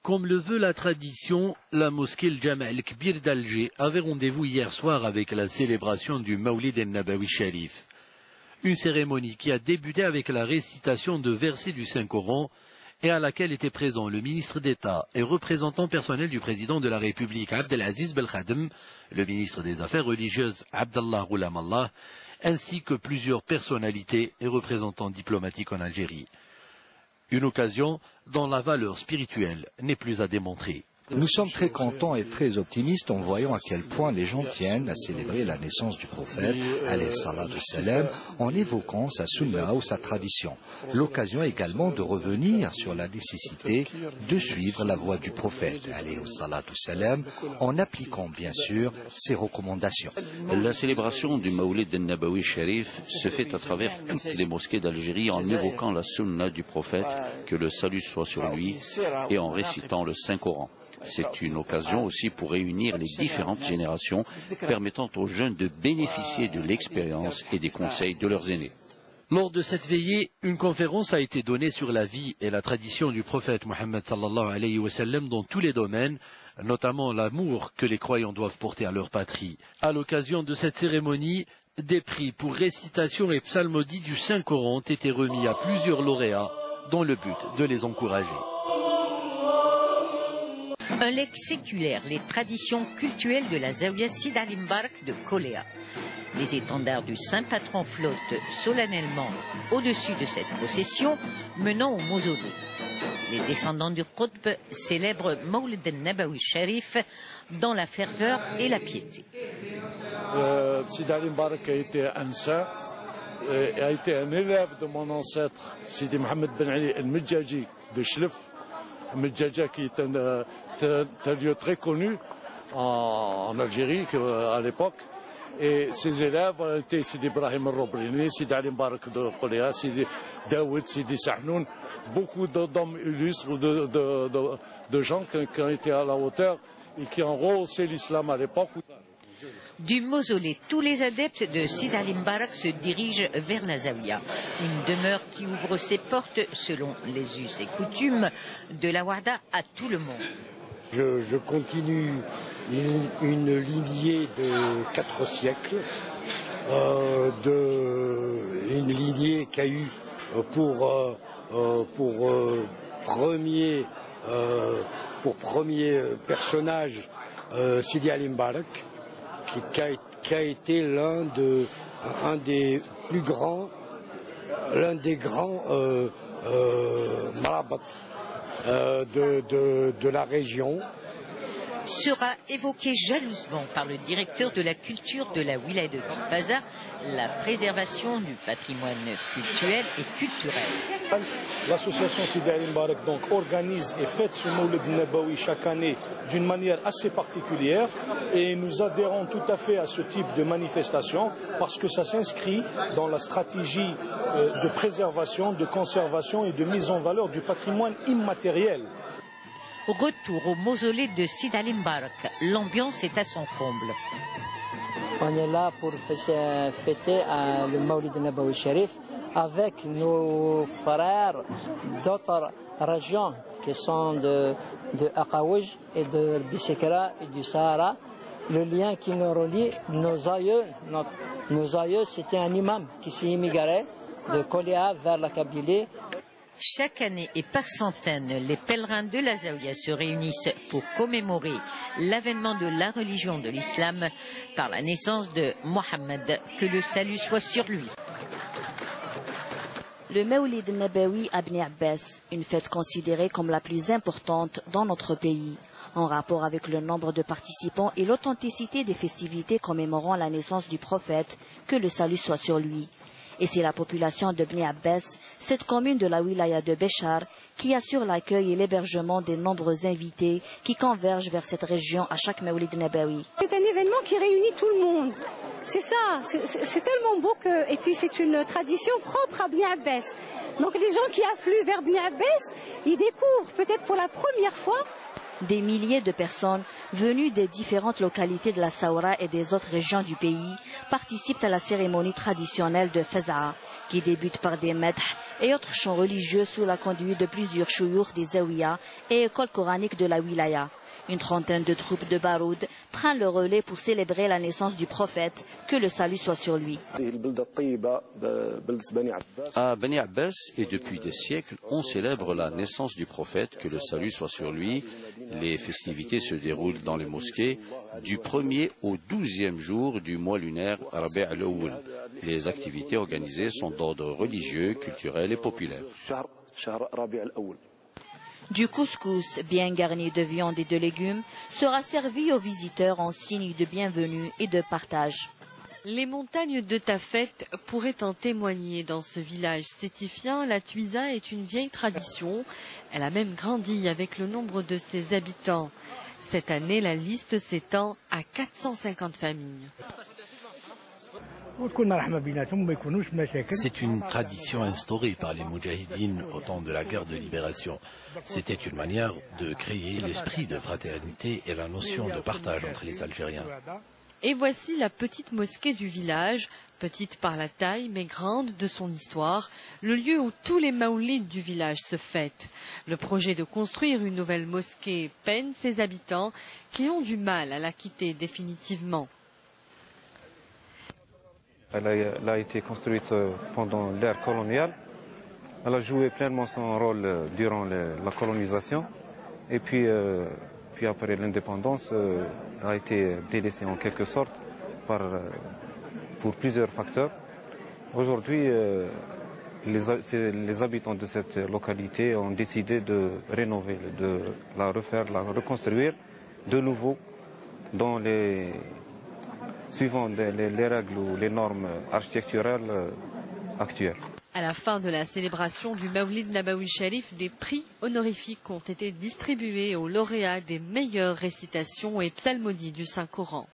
Comme le veut la tradition, la mosquée El Jama' El Kbir d'Alger avait rendez-vous hier soir avec la célébration du Mawlid el-Nabawi Sharif. Une cérémonie qui a débuté avec la récitation de versets du Saint-Coran et à laquelle étaient présents le ministre d'État et représentant personnel du président de la République Abdelaziz Belkhadem, le ministre des Affaires religieuses Abdallah Ghoulam-Allah, ainsi que plusieurs personnalités et représentants diplomatiques en Algérie. Une occasion dont la valeur spirituelle n'est plus à démontrer. Nous sommes très contents et très optimistes en voyant à quel point les gens tiennent à célébrer la naissance du prophète, alayhi salatu salam, en évoquant sa sunna ou sa tradition. L'occasion également de revenir sur la nécessité de suivre la voie du prophète, alayhi salatu salam, en appliquant bien sûr ses recommandations. La célébration du Mawlid el-Nabawi Sharif se fait à travers toutes les mosquées d'Algérie en évoquant la sunna du prophète, que le salut soit sur lui, et en récitant le Saint-Coran. C'est une occasion aussi pour réunir les différentes générations, permettant aux jeunes de bénéficier de l'expérience et des conseils de leurs aînés. Lors de cette veillée, une conférence a été donnée sur la vie et la tradition du prophète Mohammed sallallahu alayhi wa sallam dans tous les domaines, notamment l'amour que les croyants doivent porter à leur patrie. À l'occasion de cette cérémonie, des prix pour récitation et psalmodie du Saint-Coran ont été remis à plusieurs lauréats dans le but de les encourager. Un legs séculaire, les traditions cultuelles de la Zaouia Sid Ali Mbarak de Koléa. Les étendards du Saint-Patron flottent solennellement au-dessus de cette procession menant au mausolée. Les descendants du Qutb célèbrent Mawlid el-Nabawi Sharif dans la ferveur et la piété. Sid Ali Mbarak a été un saint, a été un élève de mon ancêtre Sidi Mohamed Ben Ali el-Medjaji de Chlef. Medjaja qui est un lieu très connu en Algérie à l'époque. Et ses élèves ont été Sidi Ibrahim al-Roblini, Sidi Ali Mbarak de Koléa, Sidi Daoud, Sidi Sahnoun, beaucoup d'hommes illustres, de gens qui ont été à la hauteur et qui ont rehaussé l'islam à l'époque. Du mausolée, tous les adeptes de Sid Ali Mbarak se dirigent vers la Zaouia, une demeure qui ouvre ses portes, selon les us et coutumes de la Warda, à tout le monde. Je continue une lignée de 4 siècles, une lignée qui a eu pour premier personnage Sidi Ali Mbarak, qui a été l'un des plus grands, l'un des grands marabat de la région. Sera évoqué jalousement par le directeur de la culture de la wilaya de Tipaza, la préservation du patrimoine culturel et culturel. L'association Sidi Ali Mbarak donc organise et fête ce Mawlid el-Nabawi chaque année d'une manière assez particulière et nous adhérons tout à fait à ce type de manifestation parce que ça s'inscrit dans la stratégie de préservation, de conservation et de mise en valeur du patrimoine immatériel. Retour au mausolée de Sid Ali Mbarak. L'ambiance est à son comble. On est là pour fêter le Mawlid el-Nabawi Sharif avec nos frères d'autres régions qui sont de Aqaouj et de Bissekra et du Sahara. Le lien qui nous relie, nos aïeux, c'était un imam qui s'est immigré de Koléa vers la Kabylie. Chaque année et par centaines, les pèlerins de la Zaouia se réunissent pour commémorer l'avènement de la religion de l'islam par la naissance de Mohammed, que le salut soit sur lui. Le Mawlid el-Nabawi à Bni Abbas, une fête considérée comme la plus importante dans notre pays, en rapport avec le nombre de participants et l'authenticité des festivités commémorant la naissance du prophète, que le salut soit sur lui. Et c'est la population de Bni Abbas, cette commune de la wilaya de Béchar, qui assure l'accueil et l'hébergement des nombreux invités qui convergent vers cette région à chaque Mawlid el-Nabawi. C'est un événement qui réunit tout le monde. C'est ça, c'est tellement beau que... Et puis c'est une tradition propre à Bni Abbas. Donc les gens qui affluent vers Bni Abbas, ils découvrent peut-être pour la première fois. Des milliers de personnes venues des différentes localités de la Saoura et des autres régions du pays participent à la cérémonie traditionnelle de Fez'a, qui débute par des medh et autres chants religieux sous la conduite de plusieurs chouyours des Zawiya et écoles coraniques de la wilaya. Une trentaine de troupes de Baroud prennent le relais pour célébrer la naissance du prophète, que le salut soit sur lui. À Bani Abbas, et depuis des siècles, on célèbre la naissance du prophète, que le salut soit sur lui. Les festivités se déroulent dans les mosquées du 1er au 12e jour du mois lunaire Rabi' al-Awwal. Les activités organisées sont d'ordre religieux, culturel et populaire. Du couscous bien garni de viande et de légumes sera servi aux visiteurs en signe de bienvenue et de partage. Les montagnes de Tafet pourraient en témoigner. Dans ce village sétifien, la tuisa est une vieille tradition. Elle a même grandi avec le nombre de ses habitants. Cette année, la liste s'étend à 450 familles. C'est une tradition instaurée par les Moudjahidines au temps de la guerre de libération. C'était une manière de créer l'esprit de fraternité et la notion de partage entre les Algériens. Et voici la petite mosquée du village, petite par la taille mais grande de son histoire, le lieu où tous les maoulides du village se fêtent. Le projet de construire une nouvelle mosquée peine ses habitants qui ont du mal à la quitter définitivement. Elle a été construite pendant l'ère coloniale. Elle a joué pleinement son rôle durant la colonisation. Et puis après l'indépendance, elle a été délaissée en quelque sorte pour plusieurs facteurs. Aujourd'hui, les habitants de cette localité ont décidé de rénover, de la refaire, la reconstruire de nouveau suivant les règles ou les normes architecturales actuelles. À la fin de la célébration du Mawlid Nabawi Sharif, des prix honorifiques ont été distribués aux lauréats des meilleures récitations et psalmodies du Saint-Coran.